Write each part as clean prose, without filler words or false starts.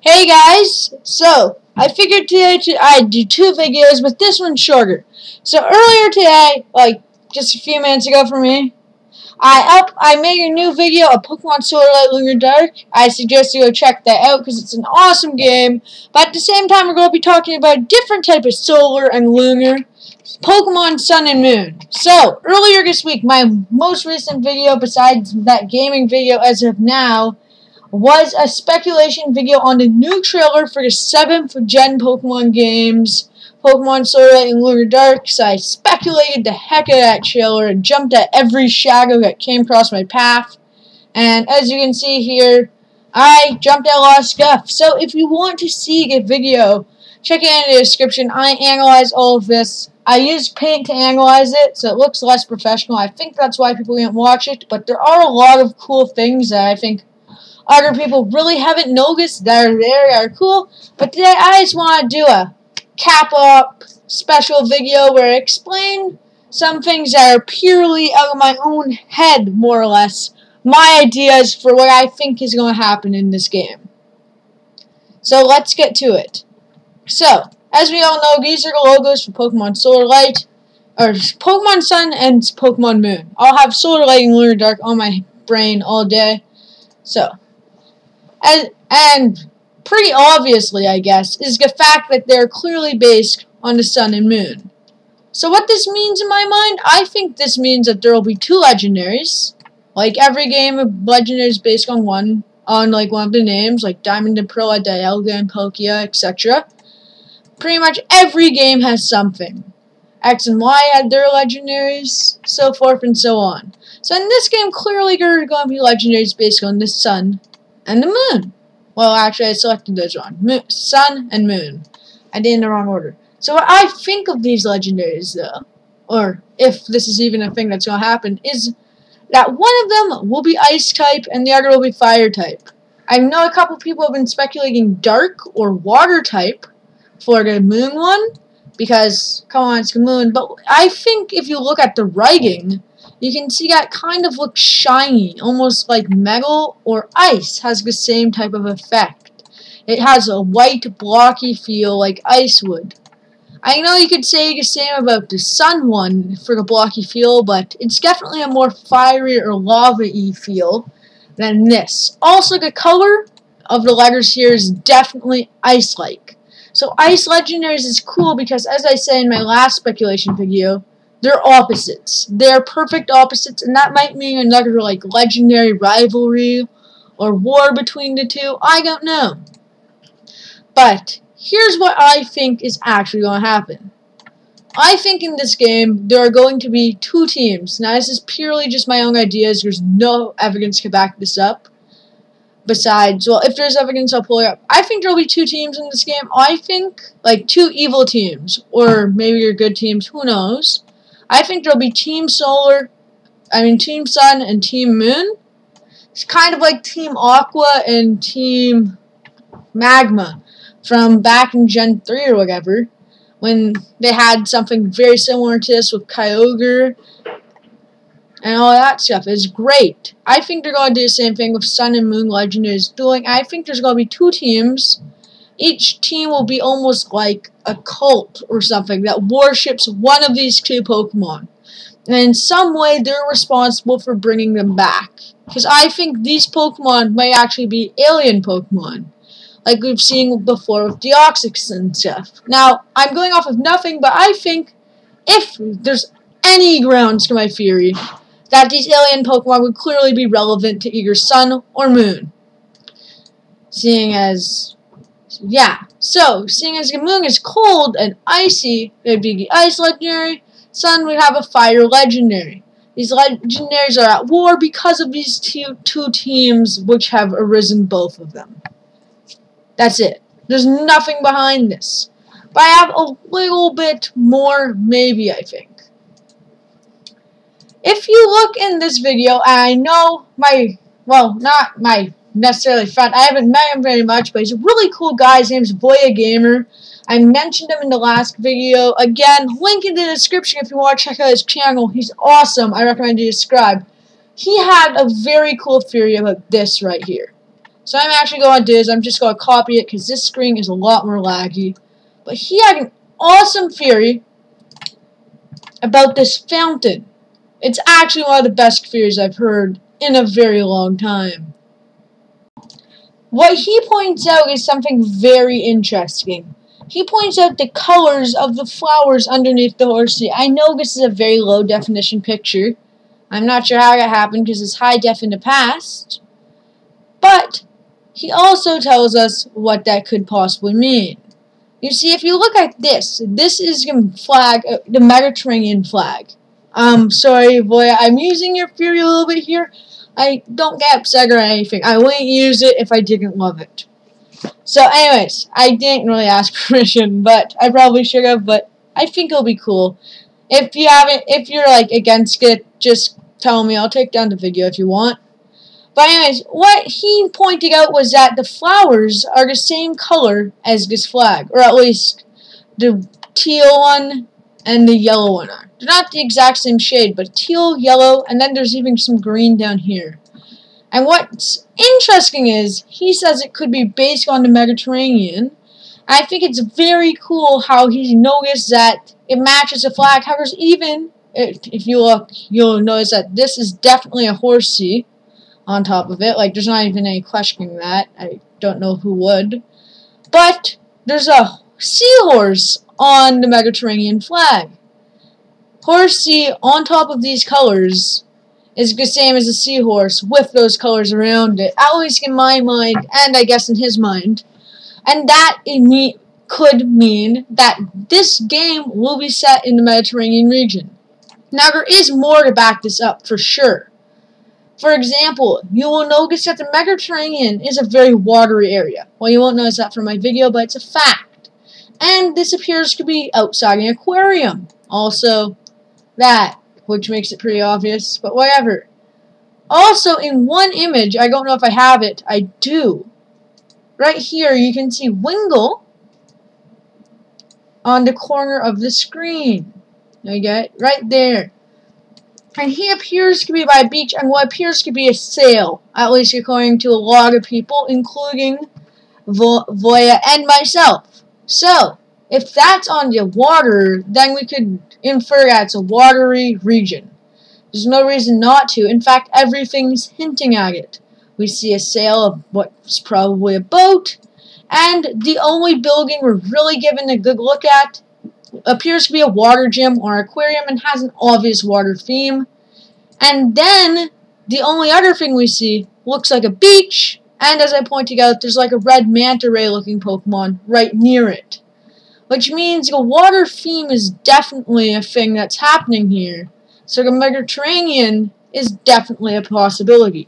Hey guys, so I figured today I'd do two videos, but this one's shorter. So earlier today, like just a few minutes ago for me, I made a new video of Pokemon Sword, Light, Lunar, Dark. I suggest you go check that out because it's an awesome game. But at the same time, we're going to be talking about a different type of Solar and Lunar, Pokemon Sun and Moon. So earlier this week, my most recent video besides that gaming video as of now was a speculation video on the new trailer for the 7th gen Pokemon games, Pokemon Sword, Light, and Lunar Dark. So I speculated the heck out of that trailer and jumped at every shadow that came across my path. And as you can see here, I jumped at a lot of stuff. So if you want to see the video, check it in the description. I analyzed all of this. I used Paint to analyze it, so it looks less professional. I think that's why people didn't watch it. But there are a lot of cool things that I think other people really haven't noticed that are there, that are cool. But today I just want to do a cap-up special video where I explain some things that are purely out of my own head, more or less. My ideas for what I think is going to happen in this game. So let's get to it. So, as we all know, these are the logos for Pokemon Solar Light, or Pokemon Sun and Pokemon Moon. I'll have Solar Light and Lunar Dark on my brain all day. So, and pretty obviously, I guess, is the fact that they're clearly based on the Sun and Moon. So what this means in my mind, I think this means that there will be two legendaries. Like every game of legendary is based on one of the names, like Diamond and Pearl, Dialga and Palkia, etc. Pretty much every game has something. X and Y had their legendaries, so forth and so on. So in this game, clearly there are going to be legendaries based on the Sun and the Moon. Well, actually, I selected those wrong. Sun and Moon. I did in the wrong order. So what I think of these legendaries, though, or if this is even a thing that's going to happen, is that one of them will be Ice type and the other will be Fire type. I know a couple people have been speculating Dark or Water type for the Moon one, because, come on, it's the Moon. But I think if you look at the writing, you can see that kind of looks shiny, almost like metal or ice has the same type of effect. It has a white, blocky feel like ice would. I know you could say the same about the Sun one for the blocky feel, but it's definitely a more fiery or lava-y feel than this. Also, the color of the letters here is definitely ice-like. So Ice Legendaries is cool because, as I say in my last speculation video, they're opposites. They're perfect opposites, and that might mean another like legendary rivalry or war between the two. I don't know. But here's what I think is actually going to happen. I think in this game there are going to be two teams. Now this is purely just my own ideas. There's no evidence to back this up. Besides, well, if there's evidence, I'll pull it up. I think there will be two teams in this game. I think like two evil teams, or maybe they're good teams. Who knows? I think there'll be Team Sun and Team Moon. It's kind of like Team Aqua and Team Magma from back in Gen 3 or whatever, when they had something very similar to this with Kyogre and all that stuff. It's great. I think they're going to do the same thing with Sun and Moon Legendaries doing. I think there's going to be two teams. Each team will be almost like a cult or something that worships one of these two Pokemon. And in some way, they're responsible for bringing them back. Because I think these Pokemon might actually be alien Pokemon, like we've seen before with Deoxys and stuff. Now, I'm going off of nothing, but I think if there's any grounds to my theory, that these alien Pokemon would clearly be relevant to either Sun or Moon. Seeing as the Moon is cold and icy, it would be the Ice Legendary. Sun would have a Fire Legendary. These legendaries are at war because of these two teams which have arisen, both of them. That's it. There's nothing behind this. But I have a little bit more, maybe, I think. If you look in this video, and I know not my necessarily friend, I haven't met him very much, but he's a really cool guy. His name's Voya Gamer. I mentioned him in the last video. Again, link in the description if you want to check out his channel. He's awesome. I recommend you subscribe. He had a very cool theory about this right here. So I'm actually going to do is I'm just going to copy it because this screen is a lot more laggy. But he had an awesome theory about this fountain. It's actually one of the best theories I've heard in a very long time. What he points out is something very interesting. He points out the colors of the flowers underneath the horsey. I know this is a very low definition picture. I'm not sure how that happened because it's high def in the past. But he also tells us what that could possibly mean. You see, if you look at this is the flag, the Mediterranean flag. Sorry, boy, I'm using your theory a little bit here. I don't get upset or anything. I wouldn't use it if I didn't love it. So, anyways, I didn't really ask permission, but I probably should have. But I think it'll be cool. If you're like against it, just tell me. I'll take down the video if you want. But anyways, what he pointed out was that the flowers are the same color as this flag, or at least the teal one and the yellow one are. They're not the exact same shade, but teal, yellow, and then there's even some green down here. And what's interesting is, he says it could be based on the Mediterranean. I think it's very cool how he noticed that it matches the flag. However, even, if you look, you'll notice that this is definitely a horsey on top of it. Like, there's not even any questioning that. I don't know who would. But there's a seahorse on the Mediterranean flag. Horsey on top of these colors is the same as a seahorse with those colors around it, at least in my mind, and I guess in his mind. And that could mean that this game will be set in the Mediterranean region. Now, there is more to back this up, for sure. For example, you will notice that the Mediterranean is a very watery area. Well, you won't notice that from my video, but it's a fact. And this appears to be outside an aquarium. Also, that, which makes it pretty obvious, but whatever. Also, in one image, I don't know if I have it, I do. Right here, you can see Wingle on the corner of the screen. You get it? Right there. And he appears to be by a beach and what appears to be a sail, at least according to a lot of people, including Voya and myself. So, if that's on the water, then we could infer that it's a watery region. There's no reason not to. In fact, everything's hinting at it. We see a sail of what's probably a boat, and the only building we're really given a good look at appears to be a water gym or aquarium and has an obvious water theme. And then, the only other thing we see looks like a beach, and as I pointed out, there's like a red manta ray looking Pokemon right near it. Which means the water theme is definitely a thing that's happening here. So the Mediterranean is definitely a possibility.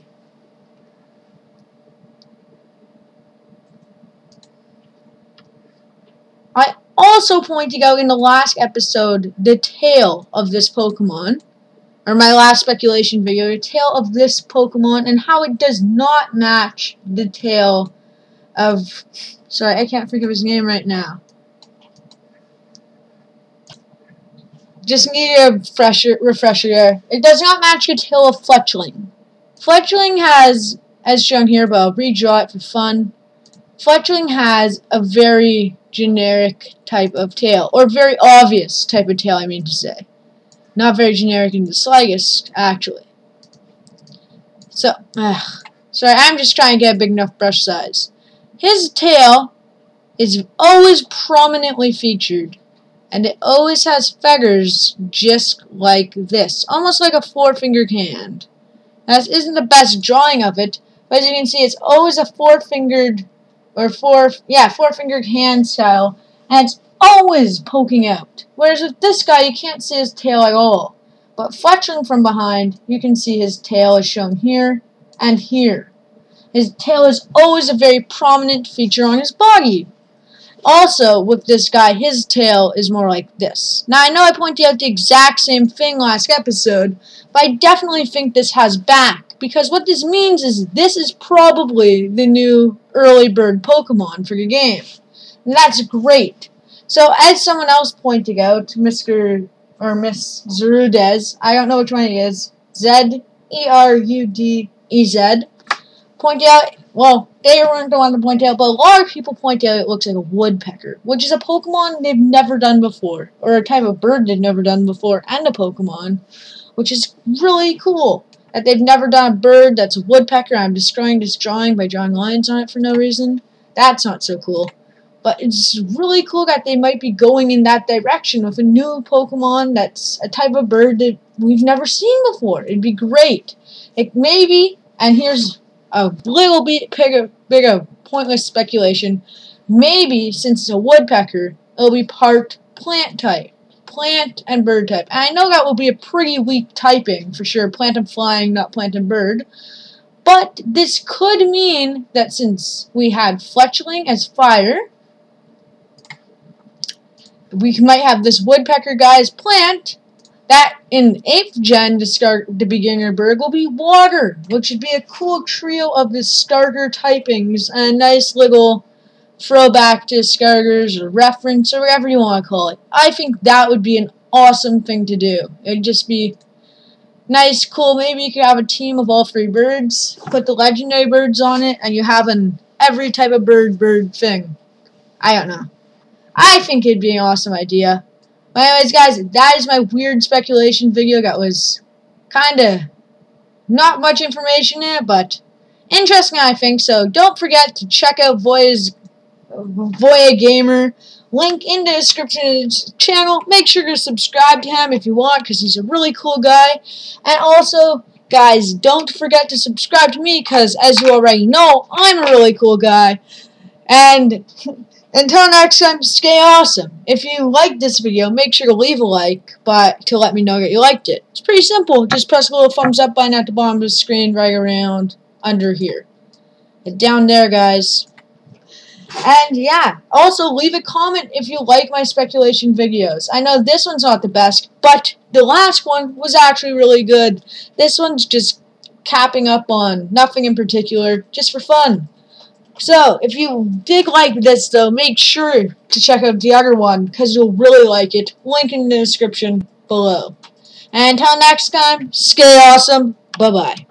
I also pointed out in the last episode the tail of this Pokemon, or my last speculation video, the tail of this Pokemon and how it does not match the tail of, sorry, I can't think of his name right now. Just need a refresher there. It does not match the tail of Fletchling. Fletchling has, as shown here, but I'll redraw it for fun. Fletchling has a very generic type of tail, or very obvious type of tail, I mean to say. Not very generic in the slightest, actually. So, sorry, I'm just trying to get a big enough brush size. His tail is always prominently featured. And it always has feathers just like this. Almost like a four-fingered hand. Now, this isn't the best drawing of it, but as you can see, it's always a four-fingered hand style, and it's always poking out. Whereas with this guy, you can't see his tail at all. But Fletchling from behind, you can see his tail is shown here and here. His tail is always a very prominent feature on his body. Also, with this guy, his tail is more like this. Now, I know I pointed out the exact same thing last episode, but I definitely think this has back, because what this means is this is probably the new early bird Pokemon for the game. And that's great. So, as someone else pointed out, Mr. or Miss Zerudez, I don't know which one it is, Zerudez, pointed out well, they weren't the one to point out, but a lot of people point out it looks like a woodpecker, which is a Pokemon they've never done before, or a type of bird they've never done before, and a Pokemon, which is really cool. That they've never done a bird that's a woodpecker. I'm destroying this drawing by drawing lines on it for no reason. That's not so cool. But it's really cool that they might be going in that direction with a new Pokemon that's a type of bird that we've never seen before. It'd be great. It maybe, and here's a little bit bigger pointless speculation, maybe since it's a woodpecker, it'll be part plant type. Plant and bird type. And I know that will be a pretty weak typing for sure. Plant and flying, not plant and bird. But this could mean that since we had Fletchling as fire, we might have this woodpecker guy as plant. That in 8th gen, the beginner bird will be water, which would be a cool trio of the starter typings and a nice little throwback to Scargers or reference or whatever you want to call it. I think that would be an awesome thing to do. It'd just be nice, cool. Maybe you could have a team of all 3 birds, put the legendary birds on it, and you have every type of bird thing. I don't know. I think it'd be an awesome idea. But anyways, guys, that is my weird speculation video. That was kind of not much information in it, but interesting, I think. So don't forget to check out Voya Gamer. Link in the description of his channel. Make sure to subscribe to him if you want, because he's a really cool guy. And also, guys, don't forget to subscribe to me, because as you already know, I'm a really cool guy. And until next time, stay awesome. If you liked this video, make sure to leave a like to let me know that you liked it. It's pretty simple. Just press a little thumbs up button at the bottom of the screen right around under here. And down there, guys. And yeah, also leave a comment if you like my speculation videos. I know this one's not the best, but the last one was actually really good. This one's just capping up on nothing in particular, just for fun. So, if you did like this, though, make sure to check out the other one, because you'll really like it. Link in the description below. And until next time, stay awesome. Bye-bye.